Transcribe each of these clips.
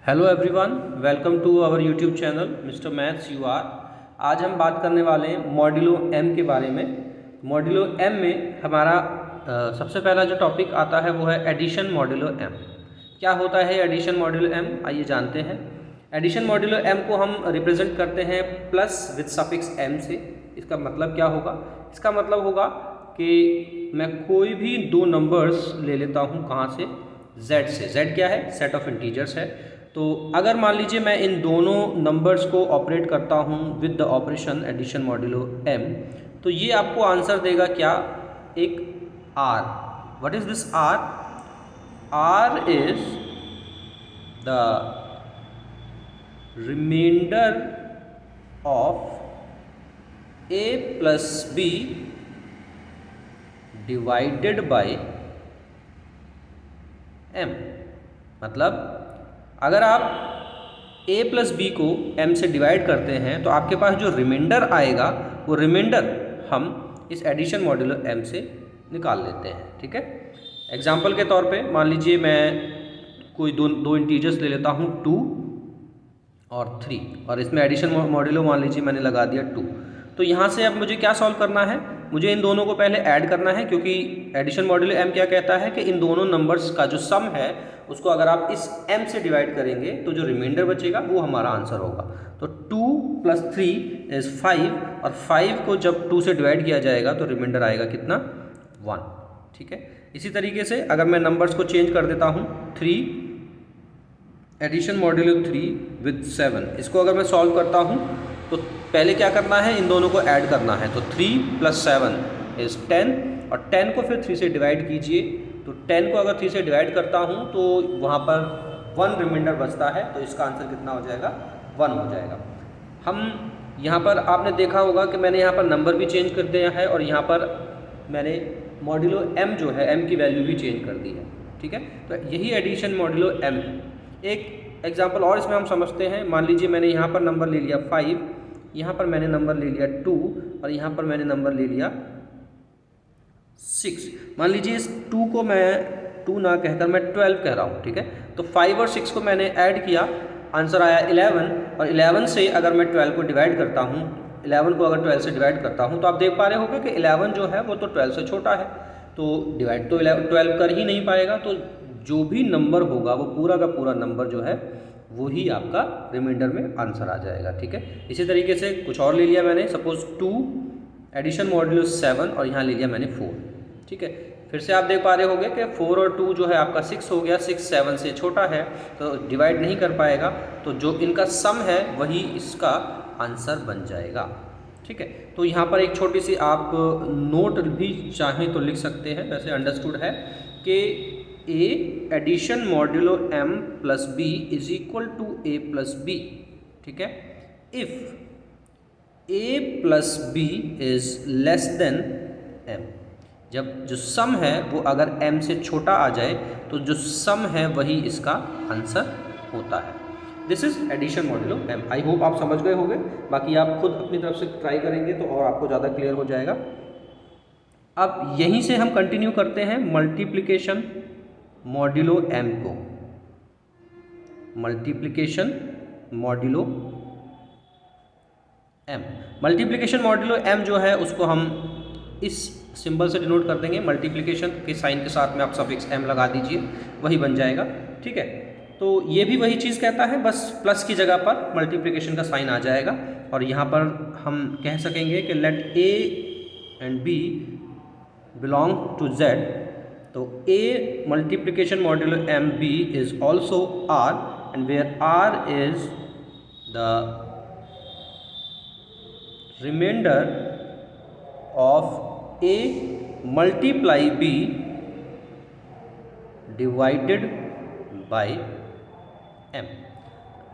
Hello everyone, welcome to our YouTube channel mister maths you are. आज हम बात करने वाले हैं मॉड्यूलो एम के बारे में। मॉड्यूलो एम में हमारा सबसे पहला जो टॉपिक आता है वो है एडिशन मॉड्यूलो एम। क्या होता है एडिशन मॉड्यूलो एम, आइए जानते हैं। एडिशन मॉड्यूलो एम को हम रिप्रेजेंट करते हैं प्लस विद सफिक्स एम से। इसका मतलब क्या होगा? इसका मतलब होगा कि मैं कोई भी दो नंबर्स ले लेता हूँ, कहाँ से? z से। z क्या है? सेट ऑफ इंटीजर्स है। तो अगर मान लीजिए मैं इन दोनों नंबर्स को ऑपरेट करता हूँ with the operation addition modulo m, तो ये आपको आंसर देगा क्या? एक r। What is this r? r is the remainder of a plus b divided by m। मतलब अगर आप a प्लस बी को m से डिवाइड करते हैं तो आपके पास जो रिमाइंडर आएगा वो रिमाइंडर हम इस एडिशन मॉड्यूलो m से निकाल लेते हैं। ठीक है, एग्जाम्पल के तौर पे मान लीजिए मैं कोई दो इंटीजर्स ले लेता हूँ 2 और 3, और इसमें एडिशन मॉड्यूलो मान लीजिए मैंने लगा दिया 2। तो यहाँ से अब मुझे क्या सॉल्व करना है? मुझे इन दोनों को पहले ऐड करना है, क्योंकि एडिशन मॉड्यूलो m क्या कहता है कि इन दोनों नंबर्स का जो सम है उसको अगर आप इस m से डिवाइड करेंगे तो जो रिमाइंडर बचेगा वो हमारा आंसर होगा। तो 2 प्लस 3 इज 5, और 5 को जब 2 से डिवाइड किया जाएगा तो रिमाइंडर आएगा कितना? 1। ठीक है, इसी तरीके से अगर मैं नंबर्स को चेंज कर देता हूँ, 3 एडिशन मॉड्यूलो 3 विद 7, इसको अगर मैं सॉल्व करता हूँ तो पहले क्या करना है? इन दोनों को ऐड करना है। तो 3 प्लस 7 इज 10, और 10 को फिर 3 से डिवाइड कीजिए। तो 10 को अगर 3 से डिवाइड करता हूँ तो वहाँ पर 1 रिमाइंडर बचता है, तो इसका आंसर कितना हो जाएगा? 1 हो जाएगा। हम यहाँ पर आपने देखा होगा कि मैंने यहाँ पर नंबर भी चेंज कर दिया है, और यहाँ पर मैंने मॉड्यूलो m जो है m की वैल्यू भी चेंज कर दी है। ठीक है, तो यही एडिशन मॉड्यूलो m है। एक एग्जाम्पल और इसमें हम समझते हैं। मान लीजिए मैंने यहाँ पर नंबर ले लिया 5, यहाँ पर मैंने नंबर ले लिया 2, और यहाँ पर मैंने नंबर ले लिया 6। मान लीजिए इस 2 को मैं 2 ना कहकर मैं 12 कह रहा हूँ। ठीक है, तो 5 और 6 को मैंने ऐड किया, आंसर आया 11, और 11 से अगर मैं 12 को डिवाइड करता हूँ, 11 को अगर 12 से डिवाइड करता हूँ तो आप देख पा रहे होंगे कि 11 जो है वो तो 12 से छोटा है, तो डिवाइड तो 12 कर ही नहीं पाएगा। तो जो भी नंबर होगा वो पूरा का पूरा नंबर जो है वही आपका रिमाइंडर में आंसर आ जाएगा। ठीक है, इसी तरीके से कुछ और ले लिया मैंने, सपोज 2 एडिशन मॉड्यूलो 7, और यहाँ ले लिया मैंने 4। ठीक है, फिर से आप देख पा रहे होंगे कि 4 और 2 जो है आपका 6 हो गया, 6 7 से छोटा है तो डिवाइड नहीं कर पाएगा, तो जो इनका सम है वही इसका आंसर बन जाएगा। ठीक है, तो यहाँ पर एक छोटी सी आप नोट भी चाहें तो लिख सकते हैं, वैसे अंडरस्टूड है कि a addition modulo m plus b is equal to a plus b। ठीक है, if a plus b is less than m, जब जो सम है वो अगर m से छोटा आ जाए तो जो सम है वही इसका आंसर होता है। This is addition modulo m। I hope आप समझ गए होंगे, बाकी आप खुद अपनी तरफ से ट्राई करेंगे तो और आपको ज़्यादा क्लियर हो जाएगा। अब यहीं से हम कंटिन्यू करते हैं मल्टीप्लिकेशन मॉड्यूलो m को। Multiplication modulo m, multiplication modulo m जो है उसको हम इस सिंबल से डिनोट कर देंगे। मल्टीप्लिकेशन के साइन के साथ में आप सफिक्स m लगा दीजिए, वही बन जाएगा। ठीक है, तो ये भी वही चीज़ कहता है, बस प्लस की जगह पर मल्टीप्लिकेशन का साइन आ जाएगा, और यहाँ पर हम कह सकेंगे कि let a and b belong to z। तो a multiplication modulo m b is also r, and where r is the remainder of a multiply b divided by m।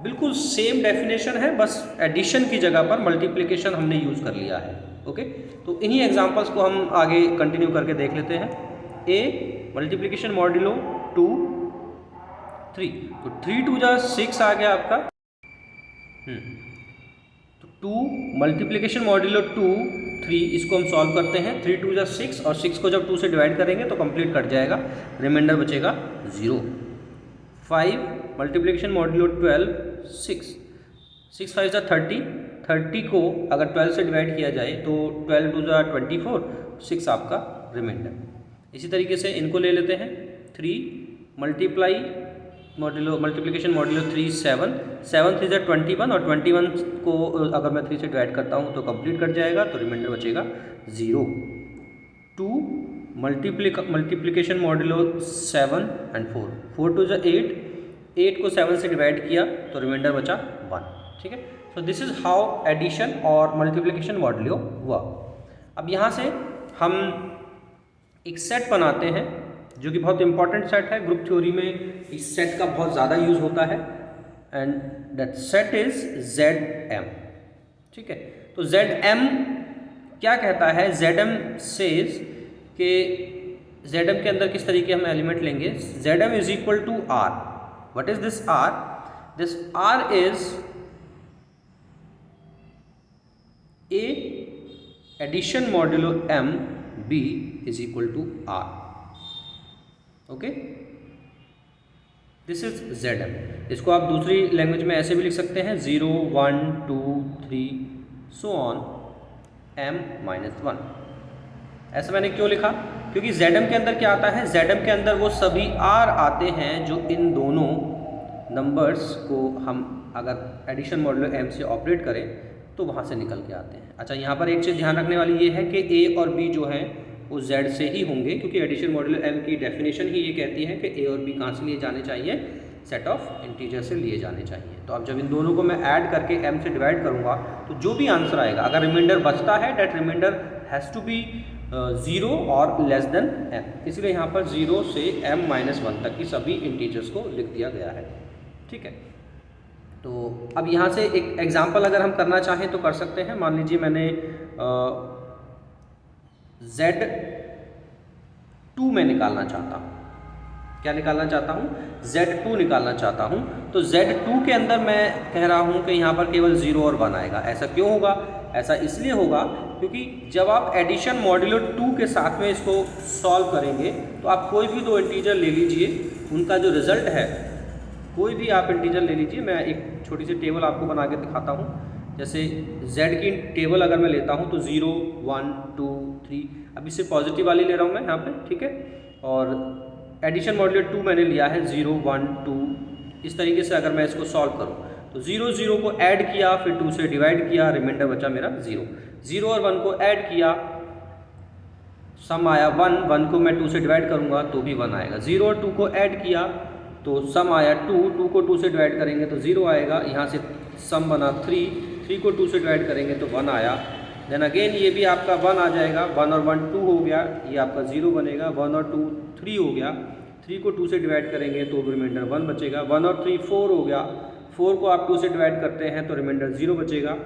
बिल्कुल सेम डेफिनेशन है, बस एडिशन की जगह पर multiplication हमने use कर लिया है। ओके, तो इन्हीं एग्जांपल्स को हम आगे कंटिन्यू करके देख लेते हैं। a मल्टीप्लिकेशन मॉड्यूलो 2 3, तो 3 2 जा 6 आ गया आपका। तो 2 मल्टीप्लिकेशन मॉड्यूलो 2 3, इसको हम सॉल्व करते हैं। 3 2 जा 6, और 6 को जब 2 से डिवाइड करेंगे तो कंप्लीट कट जाएगा, रिमाइंडर बचेगा 0। 5 मल्टीप्लिकेशन मॉड्यूलो 12 6, 6 5 30, 30 को अगर 12 से डिवाइड किया जाए तो 12 2 24, 6 आपका रिमाइंडर। इसी तरीके से इनको ले लेते हैं 3 मल्टीप्लिकेशन मॉड्यूलो 3 7, 7 3 21 और 21 को अगर मैं 3 से डिवाइड करता हूँ तो कंप्लीट कट जाएगा तो रिमाइंडर बचेगा 0। 2 मल्टीप्लिकेशन मॉड्यूलो 7 एंड 4, 4 2 8, 8 को 7 से डिवाइड किया तो रिमाइंडर बचा 1। ठीक है, so this is how addition और मल्टीप्लिकेशन मॉड्यूलो हुआ। अब यहाँ से हम एक सेट बनाते हैं जो कि बहुत इंपॉर्टेंट सेट है, ग्रुप थ्योरी में इस सेट का बहुत ज़्यादा यूज़ होता है, and that set is ZM। ठीक है, तो ZM क्या कहता है, ZM सेज कि ZM के अंदर किस तरीके हम एलिमेंट लेंगे, ZM is equal to R। What is this R? This R is A addition modulo M B is equal to R। Okay, this is ZM। इसको आप दूसरी लैंग्वेज में ऐसे भी लिख सकते हैं 0 1 2 3 सो ऑन M - 1। ऐसा मैंने क्यों लिखा, क्योंकि ZM के अंदर क्या आता है, ZM के अंदर वो सभी R आते हैं जो इन दोनों नंबर्स को हम अगर एडिशन मॉड्यूलो M से ऑपरेट करें तो वहाँ से निकल के आते हैं। अच्छा, यहाँ पर एक चीज़ ध्यान रखने वाली ये है कि A और B जो हैं वो Z से ही होंगे, क्योंकि एडिशन मॉड्यूलो M की डेफिनेशन ही ये कहती है कि A और B कहाँ से लिए जाने चाहिए, सेट ऑफ इंटीजर से लिए जाने चाहिए। तो अब जब इन दोनों को मैं ऐड करके M से डिवाइड करूँगा तो जो भी आंसर आएगा, अगर रिमाइंडर बचता है that remainder has to be 0 और लेस देन M, इसलिए यहाँ पर 0 से M - 1 तक की सभी इंटीजर्स को लिख दिया गया है। ठीक है, तो अब यहाँ से एक एग्जाम्पल अगर हम करना चाहें तो कर सकते हैं। मान लीजिए मैंने Z2 में निकालना चाहता हूँ, क्या निकालना चाहता हूँ, Z2 निकालना चाहता हूँ। तो Z2 के अंदर मैं कह रहा हूँ कि यहाँ पर केवल 0 और 1 आएगा। ऐसा क्यों होगा? ऐसा इसलिए होगा क्योंकि जब आप एडिशन मॉड्यूलो 2 के साथ में इसको सॉल्व करेंगे तो आप कोई भी दो इंटीजर ले लीजिए, उनका जो रिजल्ट है कोई भी आप इंटीजर ले लीजिए। मैं एक छोटी सी टेबल आपको बना के दिखाता हूँ। जैसे Z की टेबल अगर मैं लेता हूँ तो 0 1 2 3, अभी से पॉजिटिव वाली ले रहा हूँ मैं यहाँ पे। ठीक है, और एडिशन मॉड्यूलो 2 मैंने लिया है 0 1 2। इस तरीके से अगर मैं इसको सॉल्व करूँ तो 0 0 को ऐड किया, फिर 2 से डिवाइड किया, रिमाइंडर बचा मेरा 0। 0 और 1 को ऐड किया, सम आया 1, 1 को मैं 2 से डिवाइड करूँगा तो भी 1 आएगा। 0 और 2 को ऐड किया तो सम आया 2, 2 को 2 से डिवाइड करेंगे तो 0 आएगा। यहाँ से सम बना 3, 3 को 2 से डिवाइड करेंगे तो 1 आया। देन अगेन ये भी आपका 1 आ जाएगा, 1 और 1 2 हो गया, ये आपका 0 बनेगा। 1 और 2 3 हो गया, 3 को 2 से डिवाइड करेंगे तो रिमाइंडर 1 बचेगा। 1 और 3 4 हो गया, 4 को आप 2 से डिवाइड करते हैं तो रिमाइंडर 0 बचेगा।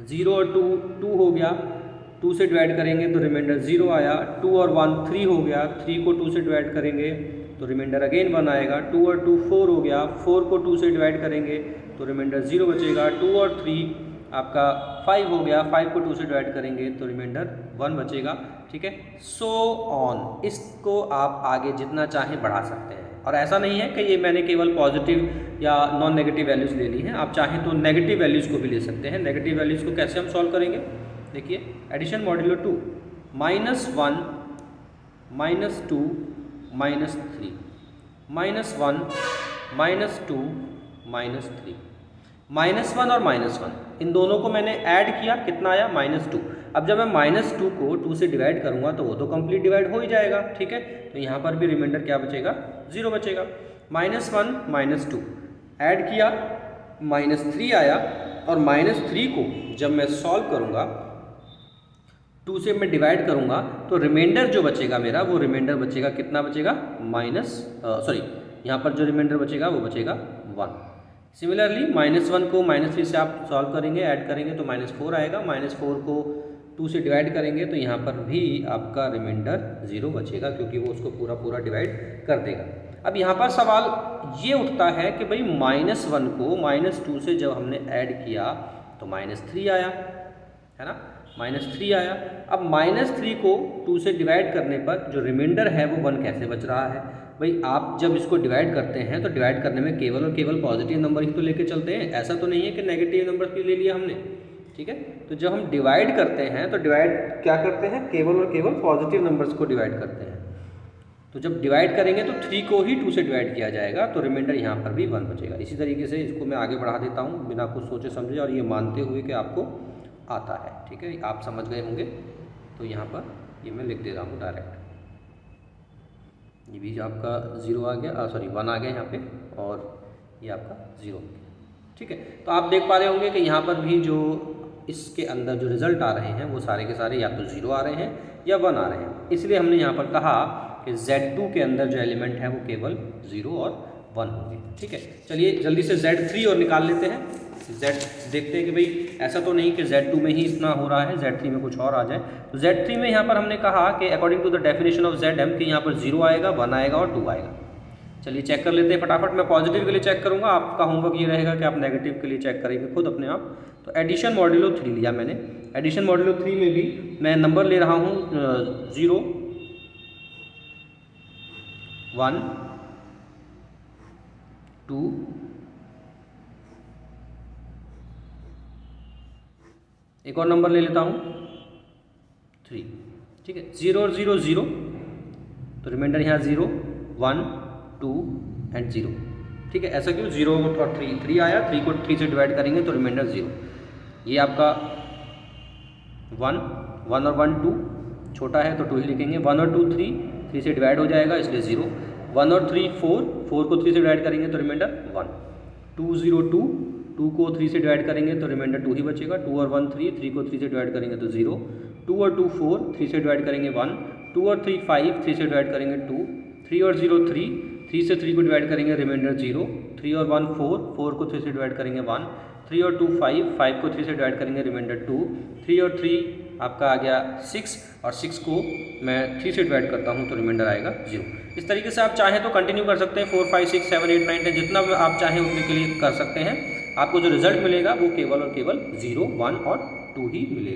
0 और 2 2 हो गया, 2 से डिवाइड करेंगे तो रिमाइंडर 0 आया। 2 और 1 3 हो गया, 3 को 2 से डिवाइड करेंगे तो रिमाइंडर अगेन 1 आएगा। 2 और 2 4 हो गया, 4 को 2 से डिवाइड करेंगे तो रिमाइंडर 0 बचेगा। 2 और 3 आपका 5 हो गया, 5 को 2 से डिवाइड करेंगे तो रिमाइंडर 1 बचेगा। ठीक है, सो ऑन। इसको आप आगे जितना चाहें बढ़ा सकते हैं, और ऐसा नहीं है कि ये मैंने केवल पॉजिटिव या नॉन नेगेटिव वैल्यूज़ ले ली हैं। आप चाहें तो नेगेटिव वैल्यूज़ को भी ले सकते हैं। नेगेटिव वैल्यूज़ को कैसे हम सॉल्व करेंगे, देखिए एडिशन मॉड्यूलो 2 -1 -2 -3 -1 -2 -3। -1 और -1 इन दोनों को मैंने ऐड किया, कितना आया -2। अब जब मैं -2 को 2 से डिवाइड करूंगा तो वो तो कंप्लीट डिवाइड हो ही जाएगा। ठीक है, तो यहाँ पर भी रिमाइंडर क्या बचेगा, 0 बचेगा। -1 -2 ऐड किया, -3 आया, और -3 को जब मैं सॉल्व करूँगा 2 से मैं डिवाइड करूँगा तो रिमाइंडर जो बचेगा मेरा, वो रिमाइंडर बचेगा, कितना बचेगा, यहाँ पर जो रिमाइंडर बचेगा वो बचेगा 1। सिमिलरली -1 को -3 से आप सॉल्व करेंगे, ऐड करेंगे तो -4 आएगा। -4 को 2 से डिवाइड करेंगे तो यहाँ पर भी आपका रिमाइंडर 0 बचेगा, क्योंकि वो उसको पूरा पूरा डिवाइड कर देगा। अब यहाँ पर सवाल ये उठता है कि भाई -1 को -2 से जब हमने ऐड किया तो -3 आया, है ना, -3 आया। अब -3 को 2 से डिवाइड करने पर जो रिमाइंडर है वो 1 कैसे बच रहा है। भाई आप जब इसको डिवाइड करते हैं तो डिवाइड करने में केवल और केवल पॉजिटिव नंबर ही तो लेके चलते हैं, ऐसा तो नहीं है कि नेगेटिव नंबर भी ले लिया हमने, ठीक है। तो जब हम डिवाइड करते हैं तो डिवाइड क्या करते हैं, केवल और केवल पॉजिटिव नंबर्स को डिवाइड करते हैं। तो जब डिवाइड करेंगे तो 3 को ही 2 से डिवाइड किया जाएगा, तो रिमाइंडर यहाँ पर भी 1 बचेगा। इसी तरीके से इसको मैं आगे बढ़ा देता हूँ बिना कुछ सोचे समझे और ये मानते हुए कि आपको आता है, ठीक है, आप समझ गए होंगे। तो यहाँ पर ये मैं लिख दे रहा हूँ डायरेक्ट, ये भी आपका 0 आ गया, सॉरी 1 आ गया यहाँ पे, और ये आपका 0, ठीक है। तो आप देख पा रहे होंगे कि यहाँ पर भी जो इसके अंदर जो रिजल्ट आ रहे हैं वो सारे के सारे या तो 0 आ रहे हैं या 1 आ रहे हैं। इसलिए हमने यहाँ पर कहा कि Z2 के अंदर जो एलिमेंट है वो केवल 0 और 1 होंगे, ठीक है। चलिए जल्दी से Z3 और निकाल लेते हैं। Z देखते हैं कि भाई ऐसा तो नहीं कि Z2 में ही इतना हो रहा है, Z3 में कुछ और आ जाए। तो Z3 में यहाँ पर हमने कहा कि according to the definition of Zm कि यहाँ पर 0 आएगा, 1 आएगा और 2 आएगा। चलिए चेक कर लेते हैं फटाफट। मैं पॉजिटिव के लिए चेक करूँगा, आपका होमवर्क ये रहेगा कि आप नेगेटिव के लिए चेक करेंगे खुद अपने आप। तो एडिशन मॉड्यूलो 3 लिया मैंने। एडिशन मॉड्यूलो 3 में भी मैं नंबर ले रहा हूँ 0, 1, 2, एक और नंबर ले लेता हूँ 3, ठीक है। 0 और 0 0, तो रिमाइंडर यहाँ 0, 1, 2 एंड 0, ठीक है। ऐसा क्यों, 0 और 3 आया, 3 को 3 से डिवाइड करेंगे तो रिमाइंडर 0। ये आपका 1 और 1 2, छोटा है तो 2 ही लिखेंगे। 1 और 2 3 से डिवाइड हो जाएगा इसलिए 0। 1 और 3 4 को 3 से डिवाइड करेंगे तो रिमाइंडर 1। 2 0 2 को 3 से डिवाइड करेंगे तो रिमाइंडर 2 ही बचेगा। 2 और 1 3 को 3 से डिवाइड करेंगे तो 0। 2 और 2 4, 3 से डिवाइड करेंगे 1। 2 और 3 5, 3 से डिवाइड करेंगे 2। 3 और 0 3 से 3 को डिवाइड करेंगे रिमाइंडर 0। 3 और 1 4 को 3 से डिवाइड करेंगे 1। 3 और 2 5 को 3 से डिवाइड करेंगे रिमाइंडर 2। 3 और 3 आपका आ गया 6, और 6 को मैं 3 से डिवाइड करता हूँ तो रिमाइंडर आएगा 0। इस तरीके से आप चाहें तो कंटिन्यू कर सकते हैं। 4 5 6 7 8 9 10 जितना आप चाहें उतने के लिए कर सकते हैं। आपको जो रिजल्ट मिलेगा वो केवल और केवल 0 1 और 2 ही मिलेगा।